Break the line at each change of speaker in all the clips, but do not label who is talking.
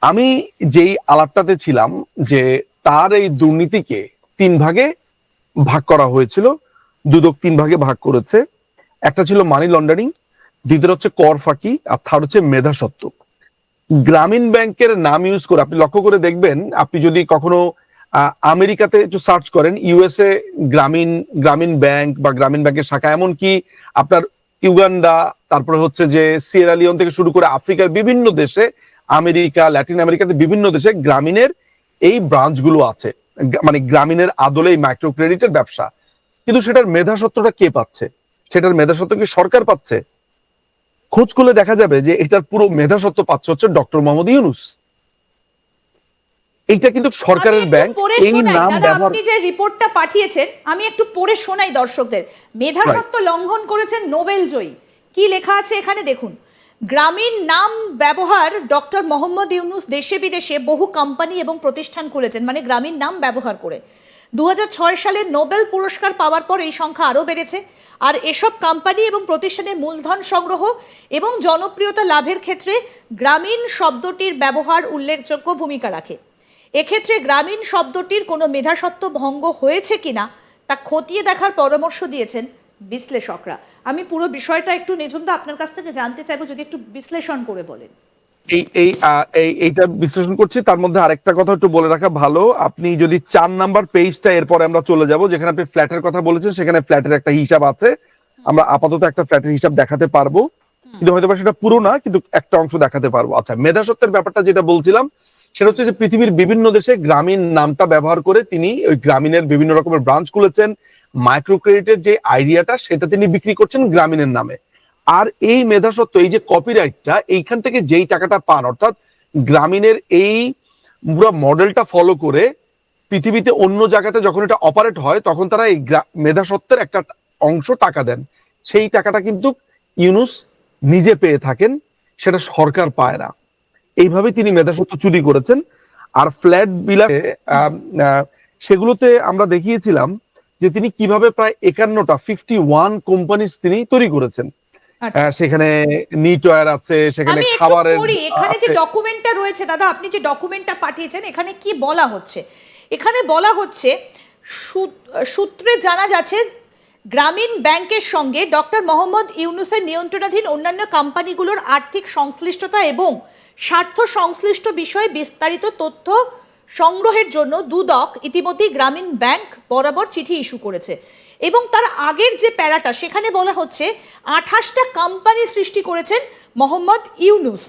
আমি যেই আলাপটাতে ছিলাম যে তার এই দুর্নীতিকে 3 ভাগে ভাগ করা হয়েছিল, দুদক 3 ভাগে ভাগ করেছে। একটা ছিল মানি লন্ডারিং, দ্বিতীয় হচ্ছে কর ফাঁকি, আর থার্ড হচ্ছে মেধাস্বত্ব। গ্রামীণ ব্যাংকের নাম ইউজ করে আপনি লক্ষ্য করে দেখবেন, আপনি যদি কখনো আমেরিকাতে একটু সার্চ করেন ইউএসএ গ্রামীণ গ্রামীণ ব্যাংক বা গ্রামীণ ব্যাংকের শাখা, এমনকি আপনার ইউগান্ডা, তারপরে হচ্ছে যে সিয়েরা লিওন থেকে শুরু করে আফ্রিকার বিভিন্ন দেশে, আমেরিকা, ল্যাটিন আমেরিকাতে বিভিন্ন দেশে গ্রামীণের এই ব্রাঞ্চগুলো আছে। মানে গ্রামীণের আদলে এই মাইক্রো ক্রেডিটের ব্যবসা। কিন্তু সেটার মেধাস্বত্বটা কে পাচ্ছে? সেটার মেধাস্বত্ব কি সরকার পাচ্ছে? খোঁজ করলে দেখা যাবে যে এটার পুরো মেধাস্বত্ব পাচ্ছে হচ্ছে ডক্টর মোহাম্মদ ইউনূস। এইটা কিন্তু সরকারের ব্যাংক, এই নাম ব্যবহার।
আপনি যে রিপোর্টটা পাঠিয়েছেন আমি একটু পড়ে শোনাই দর্শকদের। মেধাস্বত্ব লঙ্ঘন করেছেন নোবেল জয়ী। কি লেখা আছে এখানে দেখুন। গ্রামীণ নাম ব্যবহার ডক্টর মোহাম্মদ ইউনূস দেশে বিদেশে বহু কোম্পানি এবং প্রতিষ্ঠান খুলেছেন, মানে গ্রামীণ নাম ব্যবহার করে। 2006 সালে নোবেল পুরস্কার পাওয়ার পর এই সংখ্যা আরও বেড়েছে। আর এসব কোম্পানি এবং প্রতিষ্ঠানের মূলধন সংগ্রহ এবং জনপ্রিয়তা লাভের ক্ষেত্রে গ্রামীণ শব্দটির ব্যবহার উল্লেখযোগ্য ভূমিকা রাখে। এক্ষেত্রে গ্রামীণ শব্দটির কোনো মেধাস্বত্ব ভঙ্গ হয়েছে কিনা তা খতিয়ে দেখার পরামর্শ দিয়েছেন বিশ্লেষকরা। আমি পুরো বিষয়টা একটু নিঝুমদা আপনার কাছ থেকে জানতে চাইবো, যদি একটু বিশ্লেষণ করে বলেন।
এইটা বিশ্লেষণ করছি, তার মধ্যে আরেকটা কথা একটু বলে রাখা ভালো। আপনি যদি 4 নাম্বার পেজটা, এরপরে আমরা চলে যাব যেখানে আপনি ফ্ল্যাটের কথা বলেছেন, সেখানে ফ্ল্যাটের একটা হিসাব আছে। আমরা আপাতত একটা ফ্ল্যাটের হিসাব দেখাতে পারবো, কিন্তু হয়তো সেটা পুরো না, কিন্তু একটা অংশ দেখাতে পারবো। আচ্ছা, মেধাস্বত্বের ব্যাপারটা যেটা বলছিলাম সেটা হচ্ছে যে পৃথিবীর বিভিন্ন দেশে গ্রামীণ নামটা ব্যবহার করে তিনি ওই গ্রামীণের বিভিন্ন রকমের ব্রাঞ্চ খুলেছেন। মাইক্রো ক্রেডিটের যে আইডিয়াটা সেটা তিনি বিক্রি করছেন গ্রামীণের নামে। আর এই মেধাস্বত্ব, এই যে কপিরাইটটা, এইখান থেকে যেই টাকাটা পান, অর্থাৎ গ্রামীণের এই পুরো মডেলটা ফলো করে পৃথিবীতে অন্য জায়গাতে যখন এটা অপারেট হয় তখন তারা এই মেধাস্বত্বের একটা অংশ টাকা দেন। সেই টাকাটা কিন্তু ইউনূস নিজে পেয়ে থাকেন, সেটা সরকার পায় না। এইভাবে তিনি মেধাস্বত্ব চুরি করেছেন। আর ফ্ল্যাট বিলাসে সেগুলোতে আমরা দেখিয়েছিলাম যে তিনি কিভাবে প্রায় 51 কোম্পানিজ তিনি তৈরি করেছেন। সেখানে নিটওয়্যার আছে, সেখানে খাবারের,
এখানে যে ডকুমেন্টটা রয়েছে দাদা, আপনি যে ডকুমেন্টটা পাঠিয়েছেন এখানে কি বলা হচ্ছে? এখানে বলা হচ্ছে সূত্রে জানা যাচ্ছে গ্রামীণ ব্যাংকের সঙ্গে ডক্টর মোহাম্মদ ইউনূসের নিয়ন্ত্রণাধীন অন্যান্য কোম্পানিগুলোর আর্থিক সংশ্লিষ্টতা এবং স্বার্থ সংশ্লিষ্ট বিষয়ে বিস্তারিত তথ্য সংগ্রহের জন্য দুদক ইতিমধ্যেই গ্রামীণ ব্যাংক বরাবর চিঠি ইস্যু করেছে। এবং তার আগের যে প্যারাটা সেখানে বলা হচ্ছে 28টা কোম্পানি সৃষ্টি করেছেন মোহাম্মদ ইউনূস,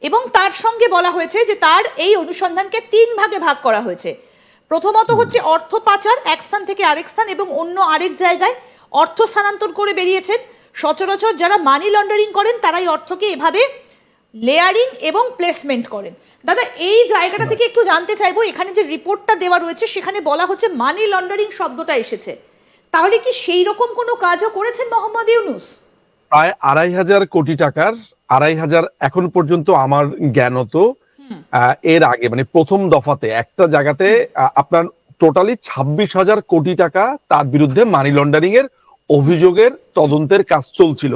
এবং তার সঙ্গে বলা হয়েছে যে তার এই অনুসন্ধানকে 3 ভাগে ভাগ করা হয়েছে। প্রথমত হচ্ছে অর্থ পাচার, এক স্থান থেকে আরেক স্থান এবং অন্য আরেক জায়গায় অর্থ স্থানান্তর করে বেরিয়েছেন। সচরাচর যারা মানি লন্ডারিং করেন তারাই অর্থকে এভাবে লেয়ারিং এবং প্লেসমেন্ট করেন। দাদা, এই জায়গাটা থেকে একটু জানতে চাইবো, এখানে যে রিপোর্টটা দেওয়া রয়েছে সেখানে বলা হচ্ছে মানি লন্ডারিং শব্দটা এসেছে, তাহলে কি সেই রকম কোনো কাজও করেছেন মোহাম্মদ ইউনূস?
প্রায় 2,500 কোটি টাকার, 2,500 এখন পর্যন্ত আমার জ্ঞানত। এর আগে মানে প্রথম দফাতে একটা জায়গাতে আপনার টোটালি 26,000 কোটি টাকা তার বিরুদ্ধে মানি লন্ডারিং এর অভিযোগের তদন্তের কাজ চলছিল।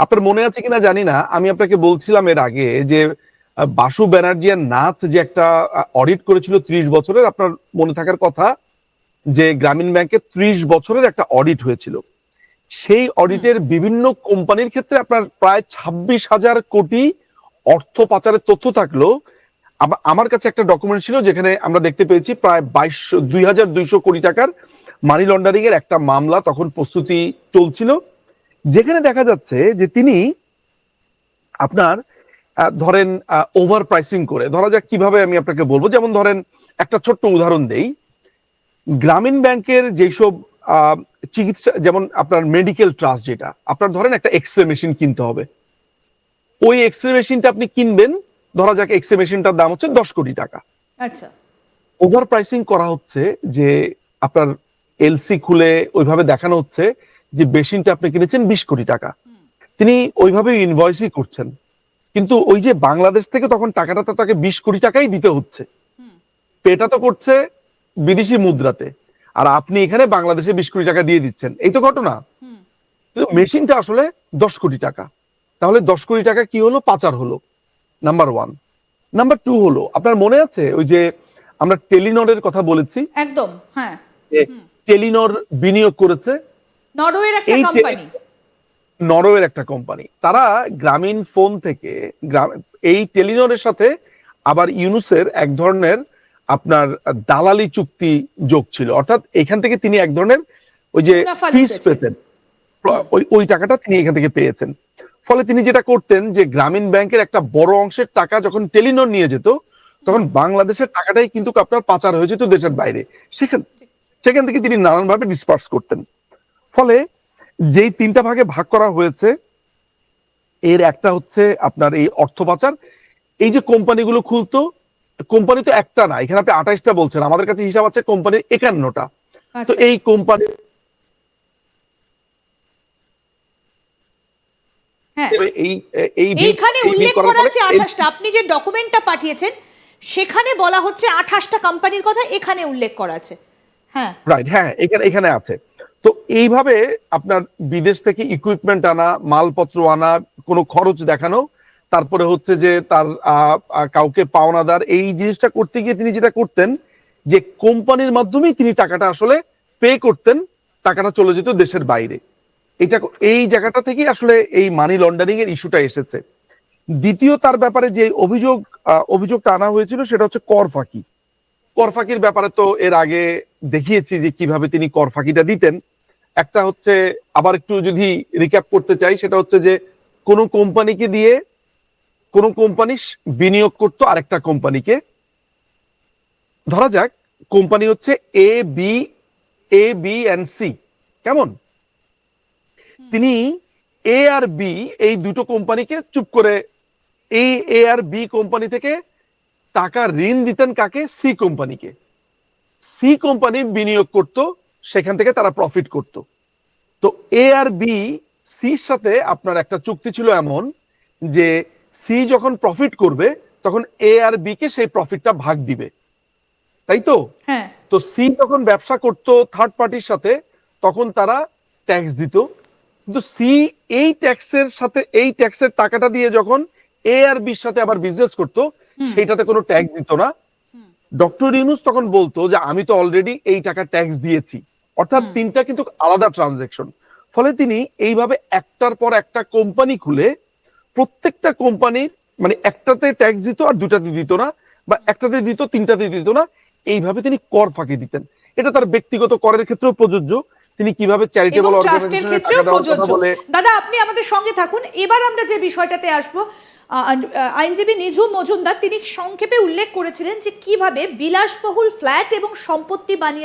আপনার মনে আছে কিনা জানি না, আমি আপনাকে বলছিলাম এর আগে যে বাসু ব্যানার্জি আর নাথ যে একটা অডিট করেছিল 30 বছরের, আপনার মনে থাকার কথা যে গ্রামীণ ব্যাংকের 30 বছরের একটা অডিট হয়েছিল। সেই অডিটের বিভিন্ন কোম্পানির ক্ষেত্রে আপনার প্রায় 26,000 কোটি অর্থ পাচারের তথ্য থাকলো। আমার কাছে একটা ডকুমেন্ট ছিল যেখানে আমরা দেখতে পেয়েছি প্রায় 2,200 কোটি টাকার মানি লন্ডারিং এর একটা মামলা তখন প্রস্তুতি চলছিল, যেখানে দেখা যাচ্ছে যে তিনি আপনার ধরেন ওভার প্রাইসিং করে, ধরা যাক কিভাবে আমি আপনাকে বলবো, যেমন ধরেন একটা ছোট্ট উদাহরণ দেই। গ্রামীণ ব্যাংকের যেসব চিকিৎসা, যেমন আপনার মেডিকেল ট্রাস্ট, যেটা আপনার ধরেন একটা এক্সরে মেশিন কিনতে হবে, ওই এক্সরে মেশিনটা আপনি কিনবেন, ধরা যাক এক্সরে মেশিনটার দাম হচ্ছে 10 কোটি টাকা।
আচ্ছা,
ওভার প্রাইসিং করা হচ্ছে যে আপনার এলসি খুলে ওইভাবে দেখানো হচ্ছে যে মেশিনটা আপনি কিনেছেন 20 কোটি টাকা। তিনি ওইভাবে ইনভয়েসই করছেন, কিন্তু ওই যে বাংলাদেশ থেকে তখন টাকাটা তো তাকে 20 কোটি টাকাই দিতে হচ্ছে, পেটা তো করছে বিদেশি মুদ্রাতে, আর আপনি এখানে বাংলাদেশে 20 কোটি টাকা দিয়ে দিচ্ছেন, এই তো ঘটনা। মেশিনটা আসলে 10 কোটি টাকা, তাহলে 10 কোটি টাকা কি হলো? পাচার হলো, নাম্বার 1। নাম্বার 2 হলো, আপনার মনে আছে ওই যে আমরা টেলিনরের কথা বলেছি,
একদম, হ্যাঁ।
যে টেলিনর বিনিয়োগ করেছে,
নরওয়ের একটা
এই
কোম্পানি।
নরওয়ের একটা কোম্পানি, তারা গ্রামীণ ফোন থেকে এই টেলিনরের সাথে আবার ইউনুসের এক ধরনের আপনার দালালি চুক্তি যোগ ছিল, অর্থাৎ এখান থেকে তিনি এক ধরনের ওই যে
মুনাফা
ফিস
লুটেছে।
পেতেন, ওই টাকাটা তিনি এখান থেকে পেয়েছেন। ফলে তিনি যেটা করতেন যে গ্রামীণ ব্যাংকের একটা বড় অংশের টাকা যখন টেলিনর নিয়ে যেত, তখন বাংলাদেশের টাকাটাই কিন্তু আপনার পাচার হয়ে যেত দেশের বাইরে, সেখান সেখান থেকে তিনি নানানভাবে ডিসপার্স করতেন। ফলে যেই 3টা ভাগে ভাগ করা হয়েছে, এর একটা হচ্ছে আপনার এই অর্থ পাচার। এই যে কোম্পানিগুলো খুলতো, কোম্পানি তো একটা না, এখানে আপনি 28টা বলছেন, আমাদের কাছে হিসাব আছে কোম্পানির 51টা। তো
আচ্ছা।
এই কোম্পানি
হ্যাঁ,
এই এই
এইখানে
এই
উল্লেখ
করার
করা
ফলে
আছে 28টা। আপনি যে ডকুমেন্টটা পাঠিয়েছেন সেখানে বলা হচ্ছে 28টা কোম্পানির কথা এখানে উল্লেখ করা আছে। হ্যাঁ,
রাইট, হ্যাঁ, এখানে এখানে আছে। তো এইভাবে আপনার বিদেশ থেকে ইকুইপমেন্ট আনা, মালপত্র আনা, কোনো খরচ দেখানো, তারপরে হচ্ছে যে তার কাউকে পাওনাদার, এই জিনিসটা করতে গিয়ে তিনি যেটা করতেন যে কোম্পানির মাধ্যমেই তিনি টাকাটা আসলে পে করতেন, টাকাটা চলে যেত দেশের বাইরে। এটা এই জায়গাটা থেকেই আসলে এই মানি লন্ডারিং এর ইস্যুটা এসেছে। দ্বিতীয় তার ব্যাপারে যে অভিযোগটা আনা হয়েছিল সেটা হচ্ছে কর ফাঁকি। কর ফাঁকির ব্যাপারে তো এর আগে দেখিয়েছি যে কিভাবে তিনি কর ফাঁকিটা দিতেন। একটা হচ্ছে, আবার একটু যদি রিক্যাপ করতে চাই, সেটা হচ্ছে যে কোনো কোম্পানিকে দিয়ে কোনো কোম্পানি বিনিয়োগ করতো আরেকটা কোম্পানিকে। ধরা যাক কোম্পানি হচ্ছে এ বি এন্ড সি, কেমন? তিনি এ আর বি এই দুটো কোম্পানিকে চুপ করে, এই এ আর বি কোম্পানি থেকে টাকা ঋণ দিতেন কাকে? সি কোম্পানিকে। সি কোম্পানি বিনিয়োগ করত, সেখান থেকে তারা প্রফিট করত। তো এ আর বি সির সাথে আপনার একটা চুক্তি ছিল এমন যে সি যখন প্রফিট করবে তখন এ আর বি কে সেই প্রফিটটা ভাগ দিবে, তাই তো?
হ্যাঁ।
তো সি যখন ব্যবসা করত থার্ড পার্টির সাথে, তখন তারা ট্যাক্স দিত। কিন্তু সি এই ট্যাক্সের টাকাটা দিয়ে যখন এ আর বির সাথে আবার বিজনেস করত, সেইটাতে কোনো ট্যাক্স দিত না। ডক্টর ইউনূস তখন বলতো যে আমি তো অলরেডি এই টাকা ট্যাক্স দিয়েছি, অর্থাৎ 3টা কিন্তু আলাদা ট্রানজাকশন। ফলে তিনি এইভাবে একটার পর একটা কোম্পানি খুলে প্রত্যেকটা কোম্পানির মানে একটাতে ট্যাক্স দিত আর দুটাতে দিত না, বা একটাতে দিত 3টাতে দিত না, এইভাবে তিনি কর ফাঁকি দিতেন। এটা তার ব্যক্তিগত করের ক্ষেত্রেও প্রযোজ্য। তিনি কিভাবে চ্যারিটেবল
এবং ট্রাস্টের
অর্গানাইজেশনে
ক্ষেত্রেও
টাকা দেওয়ার কথা
প্রযোজ্য।
বলে।
দাদা আপনি আমাদের সঙ্গে থাকুন, এবার আমরা যে বিষয়টাতে আসব, আইনজীবী নিঝুম মজুমদার তিনি সংক্ষেপে উল্লেখ করেছিলেন যে কিভাবে বিলাসবহুল ফ্ল্যাট এবং সম্পত্তি বানিয়ে